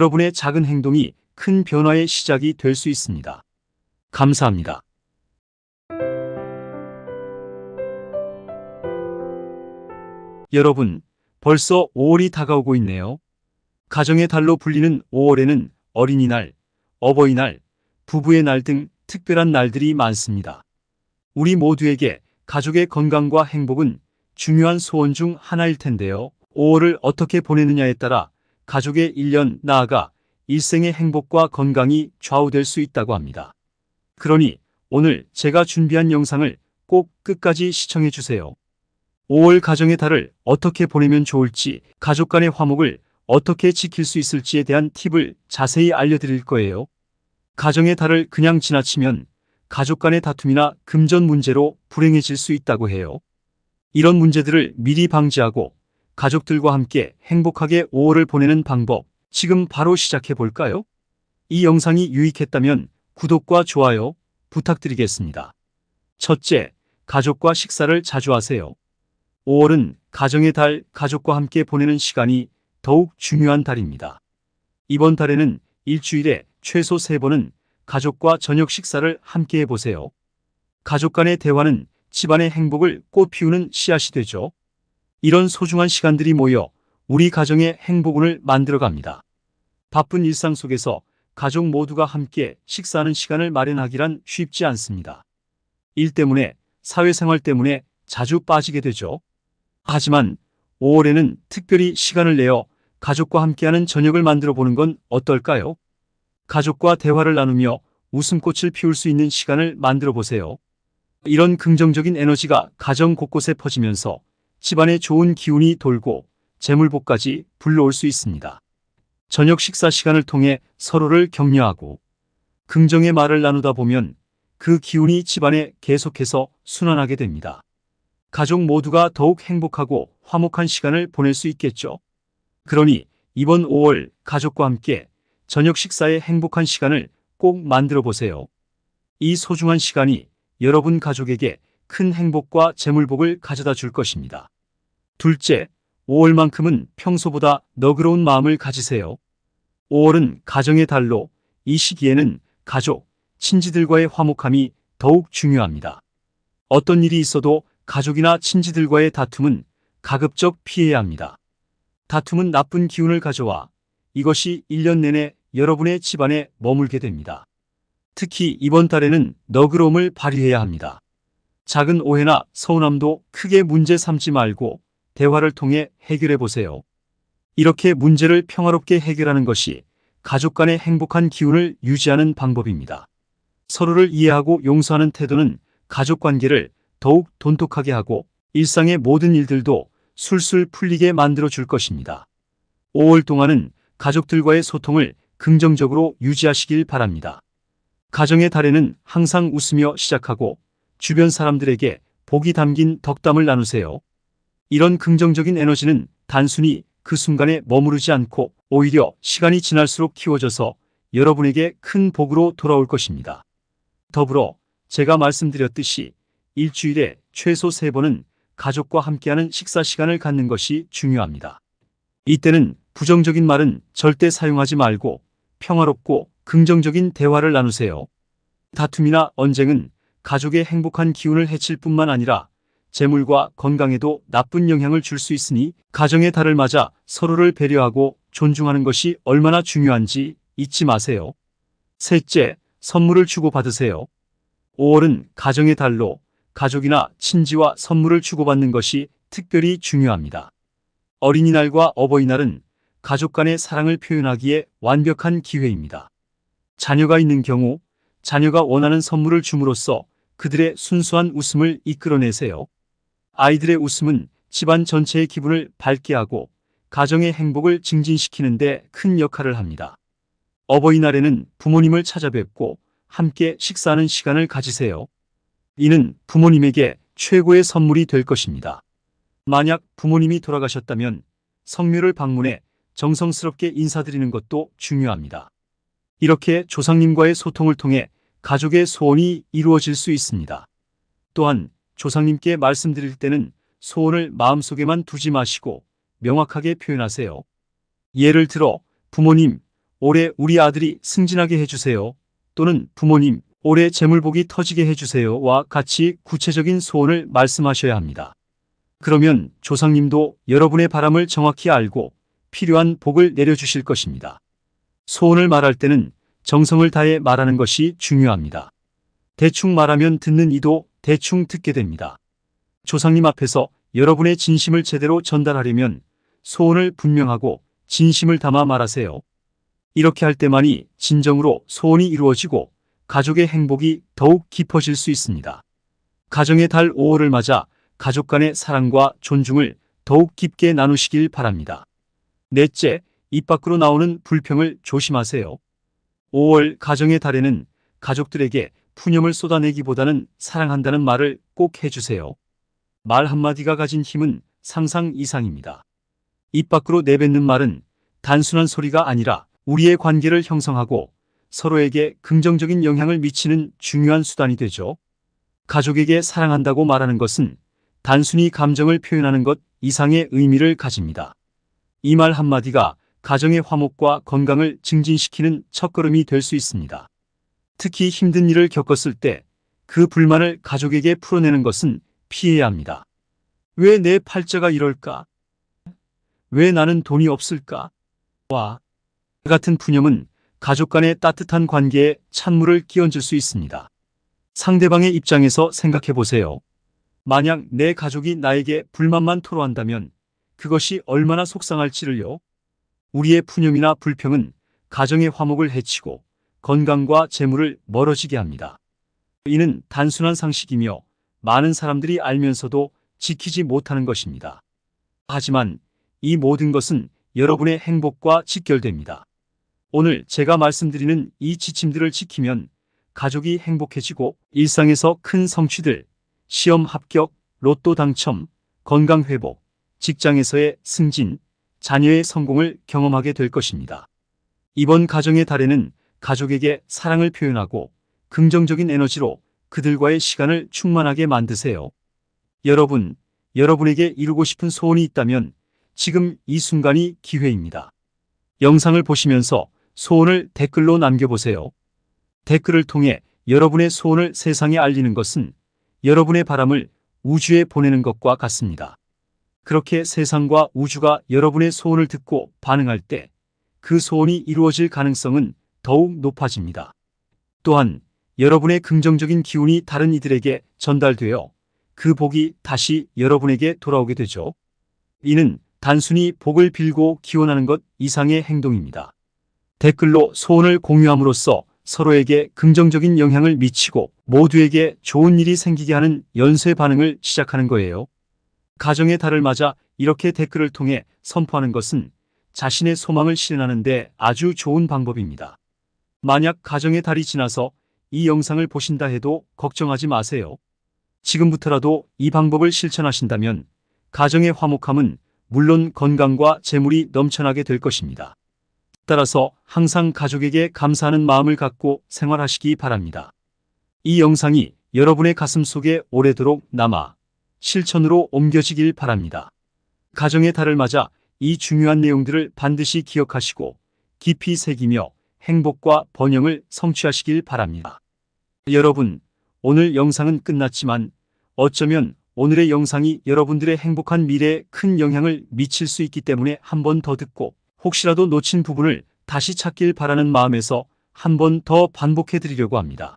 여러분의 작은 행동이 큰 변화의 시작이 될 수 있습니다. 감사합니다. 여러분, 벌써 5월이 다가오고 있네요. 가정의 달로 불리는 5월에는 어린이날, 어버이날, 부부의 날 등 특별한 날들이 많습니다. 우리 모두에게 가족의 건강과 행복은 중요한 소원 중 하나일 텐데요. 5월을 어떻게 보내느냐에 따라 가족의 1년, 나아가 일생의 행복과 건강이 좌우될 수 있다고 합니다. 그러니 오늘 제가 준비한 영상을 꼭 끝까지 시청해 주세요. 5월 가정의 달을 어떻게 보내면 좋을지, 가족 간의 화목을 어떻게 지킬 수 있을지에 대한 팁을 자세히 알려드릴 거예요. 가정의 달을 그냥 지나치면 가족 간의 다툼이나 금전 문제로 불행해질 수 있다고 해요. 이런 문제들을 미리 방지하고 가족들과 함께 행복하게 5월을 보내는 방법, 지금 바로 시작해 볼까요? 이 영상이 유익했다면 구독과 좋아요 부탁드리겠습니다. 첫째, 가족과 식사를 자주 하세요. 5월은 가정의 달, 가족과 함께 보내는 시간이 더욱 중요한 달입니다. 이번 달에는 일주일에 최소 3번은 가족과 저녁 식사를 함께 해보세요. 가족 간의 대화는 집안의 행복을 꽃피우는 씨앗이 되죠. 이런 소중한 시간들이 모여 우리 가정의 행복운을 만들어갑니다. 바쁜 일상 속에서 가족 모두가 함께 식사하는 시간을 마련하기란 쉽지 않습니다. 일 때문에, 사회생활 때문에 자주 빠지게 되죠. 하지만 5월에는 특별히 시간을 내어 가족과 함께하는 저녁을 만들어 보는 건 어떨까요? 가족과 대화를 나누며 웃음꽃을 피울 수 있는 시간을 만들어 보세요. 이런 긍정적인 에너지가 가정 곳곳에 퍼지면서 집안에 좋은 기운이 돌고 재물복까지 불러올 수 있습니다. 저녁 식사 시간을 통해 서로를 격려하고 긍정의 말을 나누다 보면 그 기운이 집안에 계속해서 순환하게 됩니다. 가족 모두가 더욱 행복하고 화목한 시간을 보낼 수 있겠죠. 그러니 이번 5월 가족과 함께 저녁 식사의 행복한 시간을 꼭 만들어 보세요. 이 소중한 시간이 여러분 가족에게 큰 행복과 재물복을 가져다 줄 것입니다. 둘째, 5월만큼은 평소보다 너그러운 마음을 가지세요. 5월은 가정의 달로 이 시기에는 가족, 친지들과의 화목함이 더욱 중요합니다. 어떤 일이 있어도 가족이나 친지들과의 다툼은 가급적 피해야 합니다. 다툼은 나쁜 기운을 가져와 이것이 1년 내내 여러분의 집안에 머물게 됩니다. 특히 이번 달에는 너그러움을 발휘해야 합니다. 작은 오해나 서운함도 크게 문제 삼지 말고 대화를 통해 해결해 보세요. 이렇게 문제를 평화롭게 해결하는 것이 가족 간의 행복한 기운을 유지하는 방법입니다. 서로를 이해하고 용서하는 태도는 가족 관계를 더욱 돈독하게 하고 일상의 모든 일들도 술술 풀리게 만들어 줄 것입니다. 5월 동안은 가족들과의 소통을 긍정적으로 유지하시길 바랍니다. 가정의 달에는 항상 웃으며 시작하고 주변 사람들에게 복이 담긴 덕담을 나누세요. 이런 긍정적인 에너지는 단순히 그 순간에 머무르지 않고 오히려 시간이 지날수록 키워져서 여러분에게 큰 복으로 돌아올 것입니다. 더불어 제가 말씀드렸듯이 일주일에 최소 3번은 가족과 함께하는 식사 시간을 갖는 것이 중요합니다. 이때는 부정적인 말은 절대 사용하지 말고 평화롭고 긍정적인 대화를 나누세요. 다툼이나 언쟁은 가족의 행복한 기운을 해칠 뿐만 아니라 재물과 건강에도 나쁜 영향을 줄 수 있으니 가정의 달을 맞아 서로를 배려하고 존중하는 것이 얼마나 중요한지 잊지 마세요. 셋째, 선물을 주고받으세요. 5월은 가정의 달로 가족이나 친지와 선물을 주고받는 것이 특별히 중요합니다. 어린이날과 어버이날은 가족 간의 사랑을 표현하기에 완벽한 기회입니다. 자녀가 있는 경우 자녀가 원하는 선물을 줌으로써 그들의 순수한 웃음을 이끌어내세요. 아이들의 웃음은 집안 전체의 기분을 밝게 하고 가정의 행복을 증진시키는 데 큰 역할을 합니다. 어버이날에는 부모님을 찾아뵙고 함께 식사하는 시간을 가지세요. 이는 부모님에게 최고의 선물이 될 것입니다. 만약 부모님이 돌아가셨다면 성묘를 방문해 정성스럽게 인사드리는 것도 중요합니다. 이렇게 조상님과의 소통을 통해 가족의 소원이 이루어질 수 있습니다. 또한 조상님께 말씀드릴 때는 소원을 마음속에만 두지 마시고 명확하게 표현하세요. 예를 들어 부모님, 올해 우리 아들이 승진하게 해주세요. 또는 부모님, 올해 재물복이 터지게 해주세요와 같이 구체적인 소원을 말씀하셔야 합니다. 그러면 조상님도 여러분의 바람을 정확히 알고 필요한 복을 내려주실 것입니다. 소원을 말할 때는 정성을 다해 말하는 것이 중요합니다. 대충 말하면 듣는 이도 대충 듣게 됩니다. 조상님 앞에서 여러분의 진심을 제대로 전달하려면 소원을 분명하고 진심을 담아 말하세요. 이렇게 할 때만이 진정으로 소원이 이루어지고 가족의 행복이 더욱 깊어질 수 있습니다. 가정의 달 5월을 맞아 가족 간의 사랑과 존중을 더욱 깊게 나누시길 바랍니다. 넷째, 입 밖으로 나오는 불평을 조심하세요. 5월 가정의 달에는 가족들에게 푸념을 쏟아내기보다는 사랑한다는 말을 꼭 해주세요. 말 한마디가 가진 힘은 상상 이상입니다. 입 밖으로 내뱉는 말은 단순한 소리가 아니라 우리의 관계를 형성하고 서로에게 긍정적인 영향을 미치는 중요한 수단이 되죠. 가족에게 사랑한다고 말하는 것은 단순히 감정을 표현하는 것 이상의 의미를 가집니다. 이 말 한마디가 가정의 화목과 건강을 증진시키는 첫걸음이 될 수 있습니다. 특히 힘든 일을 겪었을 때 그 불만을 가족에게 풀어내는 것은 피해야 합니다. 왜 내 팔자가 이럴까? 왜 나는 돈이 없을까? 와 같은 푸념은 가족 간의 따뜻한 관계에 찬물을 끼얹을 수 있습니다. 상대방의 입장에서 생각해 보세요. 만약 내 가족이 나에게 불만만 토로한다면 그것이 얼마나 속상할지를요. 우리의 푸념이나 불평은 가정의 화목을 해치고 건강과 재물을 멀어지게 합니다. 이는 단순한 상식이며 많은 사람들이 알면서도 지키지 못하는 것입니다. 하지만 이 모든 것은 여러분의 행복과 직결됩니다. 오늘 제가 말씀드리는 이 지침들을 지키면 가족이 행복해지고 일상에서 큰 성취들, 시험 합격, 로또 당첨, 건강 회복, 직장에서의 승진, 자녀의 성공을 경험하게 될 것입니다. 이번 가정의 달에는 가족에게 사랑을 표현하고 긍정적인 에너지로 그들과의 시간을 충만하게 만드세요. 여러분에게 이루고 싶은 소원이 있다면 지금 이 순간이 기회입니다. 영상을 보시면서 소원을 댓글로 남겨보세요. 댓글을 통해 여러분의 소원을 세상에 알리는 것은 여러분의 바람을 우주에 보내는 것과 같습니다. 그렇게 세상과 우주가 여러분의 소원을 듣고 반응할 때 그 소원이 이루어질 가능성은 더욱 높아집니다. 또한 여러분의 긍정적인 기운이 다른 이들에게 전달되어 그 복이 다시 여러분에게 돌아오게 되죠. 이는 단순히 복을 빌고 기원하는 것 이상의 행동입니다. 댓글로 소원을 공유함으로써 서로에게 긍정적인 영향을 미치고 모두에게 좋은 일이 생기게 하는 연쇄 반응을 시작하는 거예요. 가정의 달을 맞아 이렇게 댓글을 통해 선포하는 것은 자신의 소망을 실현하는 데 아주 좋은 방법입니다. 만약 가정의 달이 지나서 이 영상을 보신다 해도 걱정하지 마세요. 지금부터라도 이 방법을 실천하신다면 가정의 화목함은 물론 건강과 재물이 넘쳐나게 될 것입니다. 따라서 항상 가족에게 감사하는 마음을 갖고 생활하시기 바랍니다. 이 영상이 여러분의 가슴 속에 오래도록 남아 실천으로 옮겨지길 바랍니다. 가정의 달을 맞아 이 중요한 내용들을 반드시 기억하시고 깊이 새기며 행복과 번영을 성취하시길 바랍니다. 여러분, 오늘 영상은 끝났지만 어쩌면 오늘의 영상이 여러분들의 행복한 미래에 큰 영향을 미칠 수 있기 때문에 한 번 더 듣고 혹시라도 놓친 부분을 다시 찾길 바라는 마음에서 한 번 더 반복해 드리려고 합니다.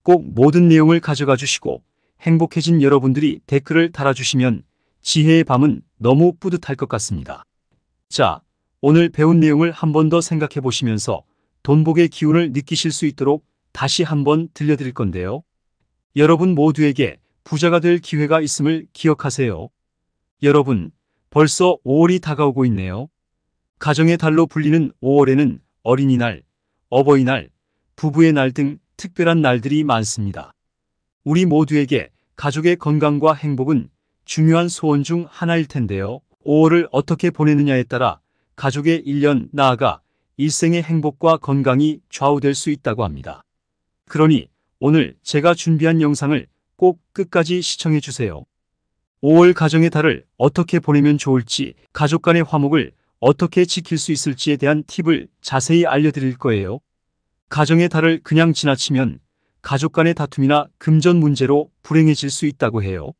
꼭 모든 내용을 가져가 주시고 행복해진 여러분들이 댓글을 달아주시면 지혜의 밤은 너무 뿌듯할 것 같습니다. 자, 오늘 배운 내용을 한 번 더 생각해 보시면서 돈복의 기운을 느끼실 수 있도록 다시 한번 들려드릴 건데요. 여러분 모두에게 부자가 될 기회가 있음을 기억하세요. 여러분, 벌써 5월이 다가오고 있네요. 가정의 달로 불리는 5월에는 어린이날, 어버이날, 부부의 날 등 특별한 날들이 많습니다. 우리 모두에게 가족의 건강과 행복은 중요한 소원 중 하나일 텐데요. 5월을 어떻게 보내느냐에 따라 가족의 1년, 나아가 일생의 행복과 건강이 좌우될 수 있다고 합니다. 그러니 오늘 제가 준비한 영상을 꼭 끝까지 시청해 주세요. 5월 가정의 달을 어떻게 보내면 좋을지, 가족 간의 화목을 어떻게 지킬 수 있을지에 대한 팁을 자세히 알려드릴 거예요. 가정의 달을 그냥 지나치면 가족 간의 다툼이나 금전 문제로 불행해질 수 있다고 해요.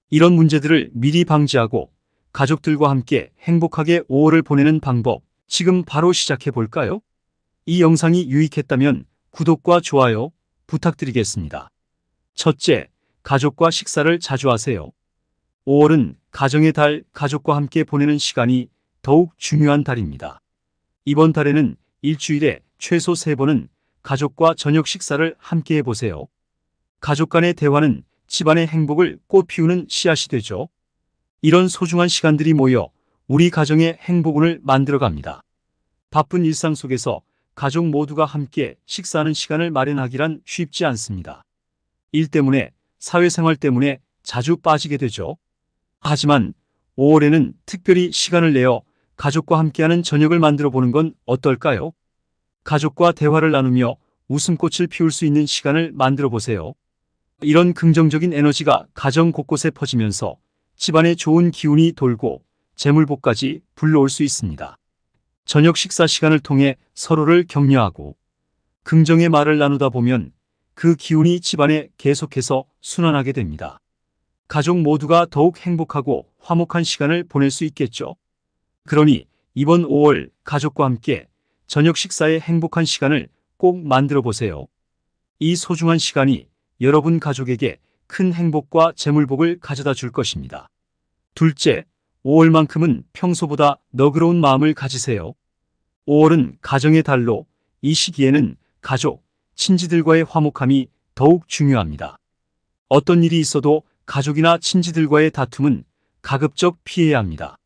이런 문제들을 미리 방지하고 가족들과 함께 행복하게 5월을 보내는 방법, 지금 바로 시작해 볼까요? 이 영상이 유익했다면 구독과 좋아요 부탁드리겠습니다. 첫째, 가족과 식사를 자주 하세요. 5월은 가정의 달, 가족과 함께 보내는 시간이 더욱 중요한 달입니다. 이번 달에는 일주일에 최소 3번은 가족과 저녁 식사를 함께 해보세요. 가족 간의 대화는 집안의 행복을 꽃피우는 씨앗이 되죠. 이런 소중한 시간들이 모여 우리 가정의 행복운을 만들어갑니다. 바쁜 일상 속에서 가족 모두가 함께 식사하는 시간을 마련하기란 쉽지 않습니다. 일 때문에, 사회생활 때문에 자주 빠지게 되죠. 하지만 5월에는 특별히 시간을 내어 가족과 함께하는 저녁을 만들어 보는 건 어떨까요? 가족과 대화를 나누며 웃음꽃을 피울 수 있는 시간을 만들어 보세요. 이런 긍정적인 에너지가 가정 곳곳에 퍼지면서 집안에 좋은 기운이 돌고 재물복까지 불러올 수 있습니다. 저녁 식사 시간을 통해 서로를 격려하고 긍정의 말을 나누다 보면 그 기운이 집안에 계속해서 순환하게 됩니다. 가족 모두가 더욱 행복하고 화목한 시간을 보낼 수 있겠죠. 그러니 이번 5월 가족과 함께 저녁 식사에 행복한 시간을 꼭 만들어 보세요. 이 소중한 시간이 여러분 가족에게 큰 행복과 재물복을 가져다 줄 것입니다. 둘째, 5월만큼은 평소보다 너그러운 마음을 가지세요. 5월은 가정의 달로 이 시기에는 가족, 친지들과의 화목함이 더욱 중요합니다. 어떤 일이 있어도 가족이나 친지들과의 다툼은 가급적 피해야 합니다.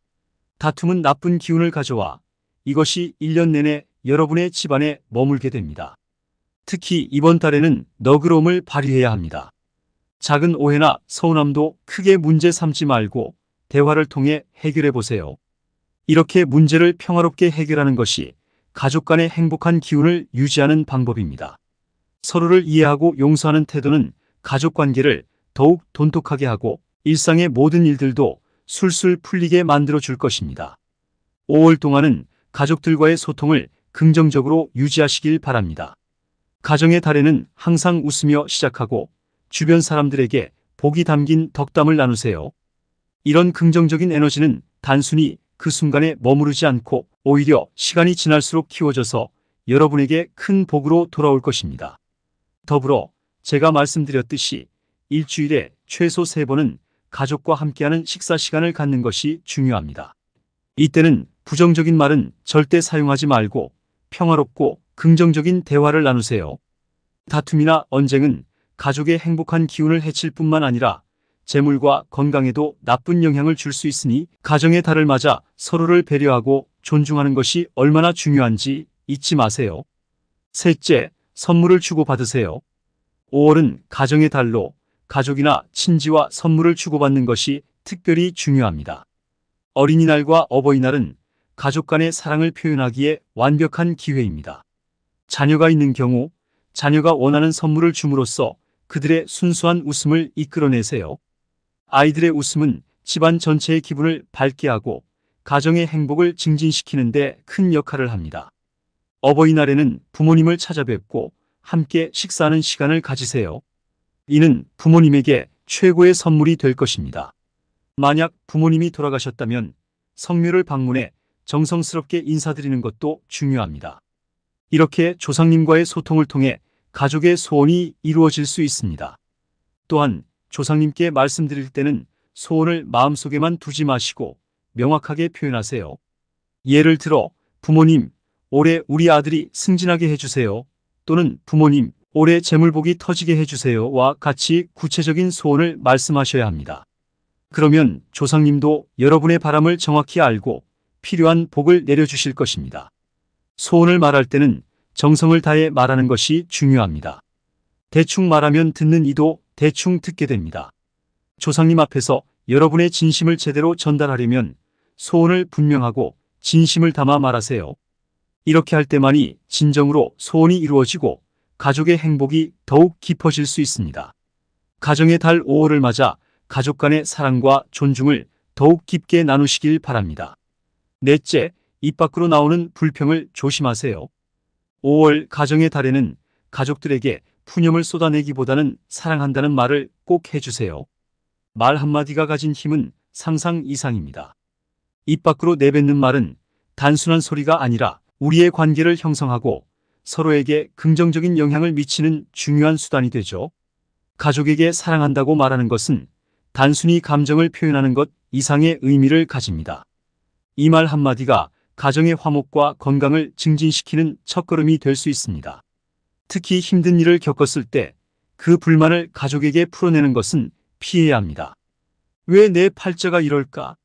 다툼은 나쁜 기운을 가져와 이것이 1년 내내 여러분의 집안에 머물게 됩니다. 특히 이번 달에는 너그러움을 발휘해야 합니다. 작은 오해나 서운함도 크게 문제 삼지 말고 대화를 통해 해결해 보세요. 이렇게 문제를 평화롭게 해결하는 것이 가족 간의 행복한 기운을 유지하는 방법입니다. 서로를 이해하고 용서하는 태도는 가족 관계를 더욱 돈독하게 하고 일상의 모든 일들도 술술 풀리게 만들어 줄 것입니다. 5월 동안은 가족들과의 소통을 긍정적으로 유지하시길 바랍니다. 가정의 달에는 항상 웃으며 시작하고 주변 사람들에게 복이 담긴 덕담을 나누세요. 이런 긍정적인 에너지는 단순히 그 순간에 머무르지 않고 오히려 시간이 지날수록 키워져서 여러분에게 큰 복으로 돌아올 것입니다. 더불어 제가 말씀드렸듯이 일주일에 최소 3번은 가족과 함께하는 식사 시간을 갖는 것이 중요합니다. 이때는 부정적인 말은 절대 사용하지 말고 평화롭고 긍정적인 대화를 나누세요. 다툼이나 언쟁은 가족의 행복한 기운을 해칠 뿐만 아니라 재물과 건강에도 나쁜 영향을 줄 수 있으니 가정의 달을 맞아 서로를 배려하고 존중하는 것이 얼마나 중요한지 잊지 마세요. 셋째, 선물을 주고받으세요. 5월은 가정의 달로 가족이나 친지와 선물을 주고받는 것이 특별히 중요합니다. 어린이날과 어버이날은 가족 간의 사랑을 표현하기에 완벽한 기회입니다. 자녀가 있는 경우 자녀가 원하는 선물을 줌으로써 그들의 순수한 웃음을 이끌어내세요. 아이들의 웃음은 집안 전체의 기분을 밝게 하고 가정의 행복을 증진시키는 데 큰 역할을 합니다. 어버이날에는 부모님을 찾아뵙고 함께 식사하는 시간을 가지세요. 이는 부모님에게 최고의 선물이 될 것입니다. 만약 부모님이 돌아가셨다면 성묘를 방문해 정성스럽게 인사드리는 것도 중요합니다. 이렇게 조상님과의 소통을 통해 가족의 소원이 이루어질 수 있습니다. 또한 조상님께 말씀드릴 때는 소원을 마음속에만 두지 마시고 명확하게 표현하세요. 예를 들어 부모님, 올해 우리 아들이 승진하게 해주세요. 또는 부모님, 올해 재물복이 터지게 해주세요와 같이 구체적인 소원을 말씀하셔야 합니다. 그러면 조상님도 여러분의 바람을 정확히 알고 필요한 복을 내려주실 것입니다. 소원을 말할 때는 정성을 다해 말하는 것이 중요합니다. 대충 말하면 듣는 이도 대충 듣게 됩니다. 조상님 앞에서 여러분의 진심을 제대로 전달하려면 소원을 분명하고 진심을 담아 말하세요. 이렇게 할 때만이 진정으로 소원이 이루어지고 가족의 행복이 더욱 깊어질 수 있습니다. 가정의 달 5월을 맞아 가족 간의 사랑과 존중을 더욱 깊게 나누시길 바랍니다. 넷째, 입 밖으로 나오는 불평을 조심하세요. 5월 가정의 달에는 가족들에게 푸념을 쏟아내기보다는 사랑한다는 말을 꼭 해주세요. 말 한마디가 가진 힘은 상상 이상입니다. 입 밖으로 내뱉는 말은 단순한 소리가 아니라 우리의 관계를 형성하고 서로에게 긍정적인 영향을 미치는 중요한 수단이 되죠. 가족에게 사랑한다고 말하는 것은 단순히 감정을 표현하는 것 이상의 의미를 가집니다. 이 말 한마디가 가정의 화목과 건강을 증진시키는 첫걸음이 될 수 있습니다. 특히 힘든 일을 겪었을 때 그 불만을 가족에게 풀어내는 것은 피해야 합니다. 왜 내 팔자가 이럴까?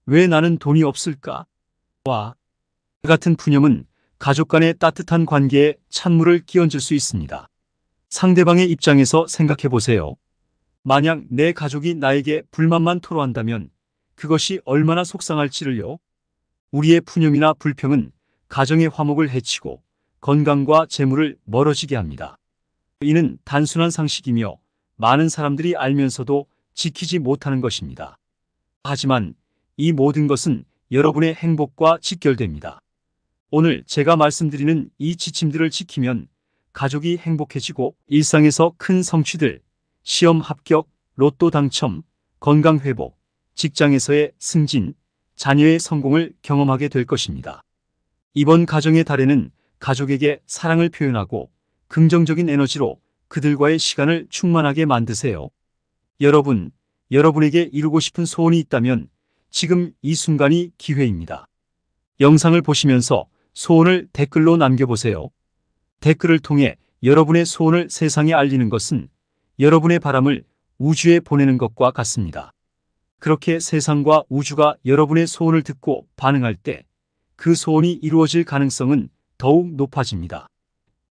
왜 나는 돈이 없을까? 와 같은 푸념은 가족 간의 따뜻한 관계에 찬물을 끼얹을 수 있습니다. 상대방의 입장에서 생각해 보세요. 만약 내 가족이 나에게 불만만 토로한다면 그것이 얼마나 속상할지를요. 우리의 푸념이나 불평은 가정의 화목을 해치고 건강과 재물을 멀어지게 합니다. 이는 단순한 상식이며 많은 사람들이 알면서도 지키지 못하는 것입니다. 하지만 이 모든 것은 여러분의 행복과 직결됩니다. 오늘 제가 말씀드리는 이 지침들을 지키면 가족이 행복해지고 일상에서 큰 성취들, 시험 합격, 로또 당첨, 건강 회복, 직장에서의 승진, 자녀의 성공을 경험하게 될 것입니다. 이번 가정의 달에는 가족에게 사랑을 표현하고 긍정적인 에너지로 그들과의 시간을 충만하게 만드세요. 여러분에게 이루고 싶은 소원이 있다면 지금 이 순간이 기회입니다. 영상을 보시면서 소원을 댓글로 남겨보세요. 댓글을 통해 여러분의 소원을 세상에 알리는 것은 여러분의 바람을 우주에 보내는 것과 같습니다. 그렇게 세상과 우주가 여러분의 소원을 듣고 반응할 때 그 소원이 이루어질 가능성은 더욱 높아집니다.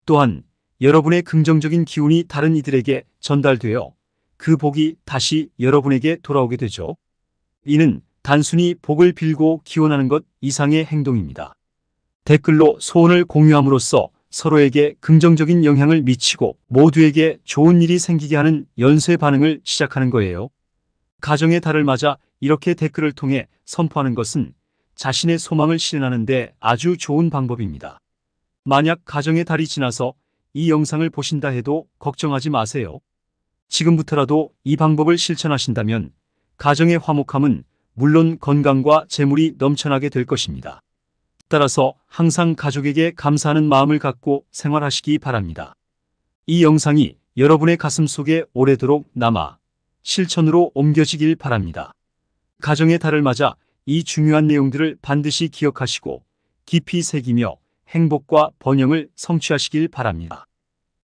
또한 여러분의 긍정적인 기운이 다른 이들에게 전달되어 그 복이 다시 여러분에게 돌아오게 되죠. 이는 단순히 복을 빌고 기원하는 것 이상의 행동입니다. 댓글로 소원을 공유함으로써 서로에게 긍정적인 영향을 미치고 모두에게 좋은 일이 생기게 하는 연쇄 반응을 시작하는 거예요. 가정의 달을 맞아 이렇게 댓글을 통해 선포하는 것은 자신의 소망을 실현하는 데 아주 좋은 방법입니다. 만약 가정의 달이 지나서 이 영상을 보신다 해도 걱정하지 마세요. 지금부터라도 이 방법을 실천하신다면 가정의 화목함은 물론 건강과 재물이 넘쳐나게 될 것입니다. 따라서 항상 가족에게 감사하는 마음을 갖고 생활하시기 바랍니다. 이 영상이 여러분의 가슴 속에 오래도록 남아 실천으로 옮겨지길 바랍니다. 가정의 달을 맞아 이 중요한 내용들을 반드시 기억하시고 깊이 새기며 행복과 번영을 성취하시길 바랍니다.